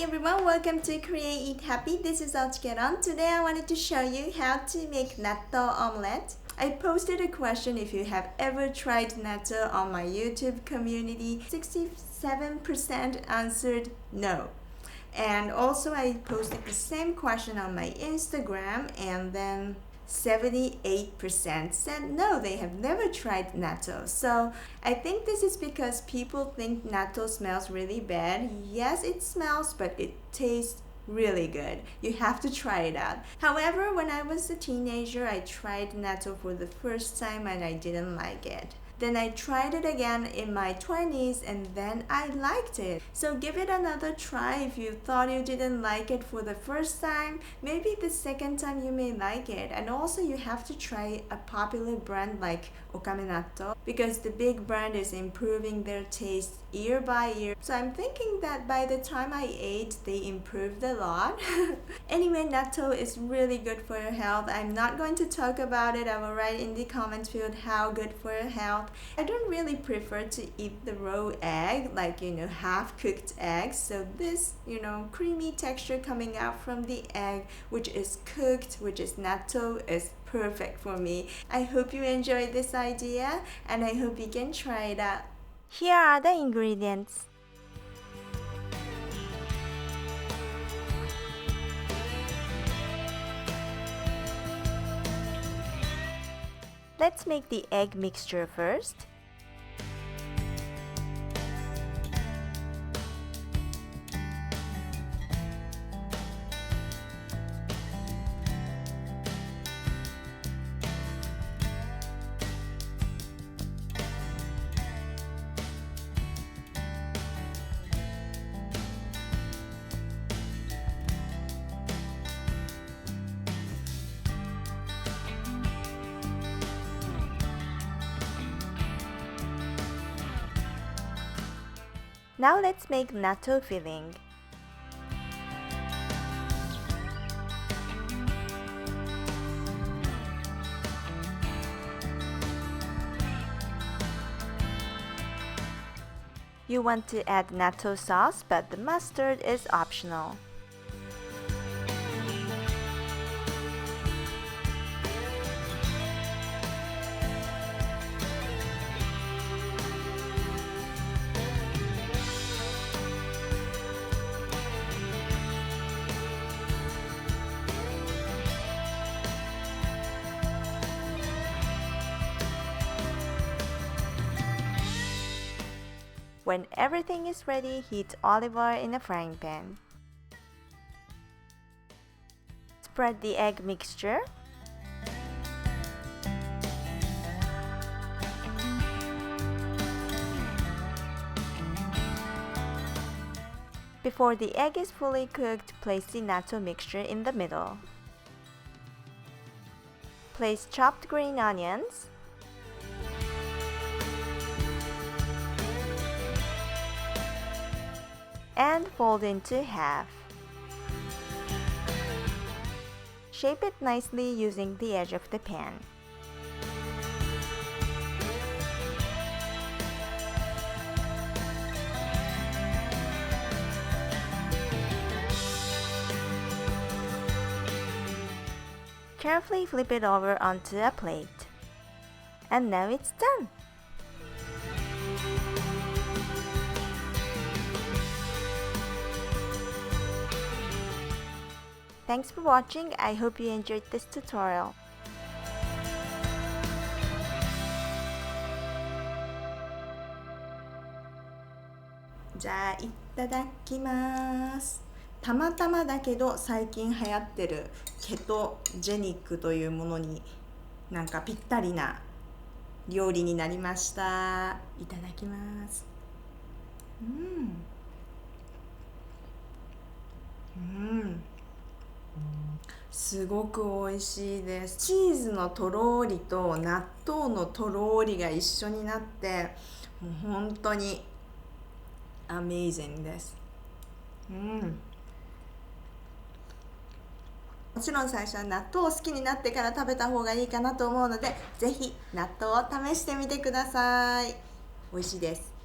everyone, welcome to Create Eat Happy. This is OCHIKERON. Today I wanted to show you how to make natto omelette. I posted a question if you have ever tried natto on my YouTube community. 67% answered no. And also I posted the same question on my Instagram, and then 78% said no, they have never tried natto. So I think this is because people think natto smells really bad. Yes, it smells, but it tastes really good. You have to try it out. However, when I was a teenager, I tried natto for the first time and I didn't like it. Then I tried it again in my 20s and then I liked it. So give it another try. If you thought you didn't like it for the first time, maybe the second time you may like it. And also you have to try a popular brand like Natto, because the big brand is improving their taste year by year. So I'm thinking that by the time I ate, they improved a lot. Anyway, natto is really good for your health. I'm not going to talk about it. I will write in the comment field how good for your health. I don't really prefer to eat the raw egg, like half cooked eggs. So this creamy texture coming out from the egg, which is cooked, which is natto, is perfect for me. I hope you enjoyed this idea and I hope you can try it out. Here are the ingredients. Let's make the egg mixture first. Now let's make natto filling. You want to add natto sauce, but the mustard is optional. When everything is ready, heat olive oil in a frying pan. Spread the egg mixture. Before the egg is fully cooked, place the natto mixture in the middle. Place chopped green onions, and fold into half. Shape it nicely using the edge of the pan. Carefully flip it over onto a plate. And now it's done! Thanks for watching. I hope you enjoyed this tutorial. じゃあいただきます。たまたまだけど最近流行ってるケトジェニックというものになんかぴったりな料理になりました。いただきます。すごく美味しいです。チーズのとろーりと納豆のとろーりが一緒になって、もう本当にアメイジングです。もちろん最初は納豆を好きになってから食べた方がいいかなと思うので、ぜひ納豆を試してみてください。美味しいです。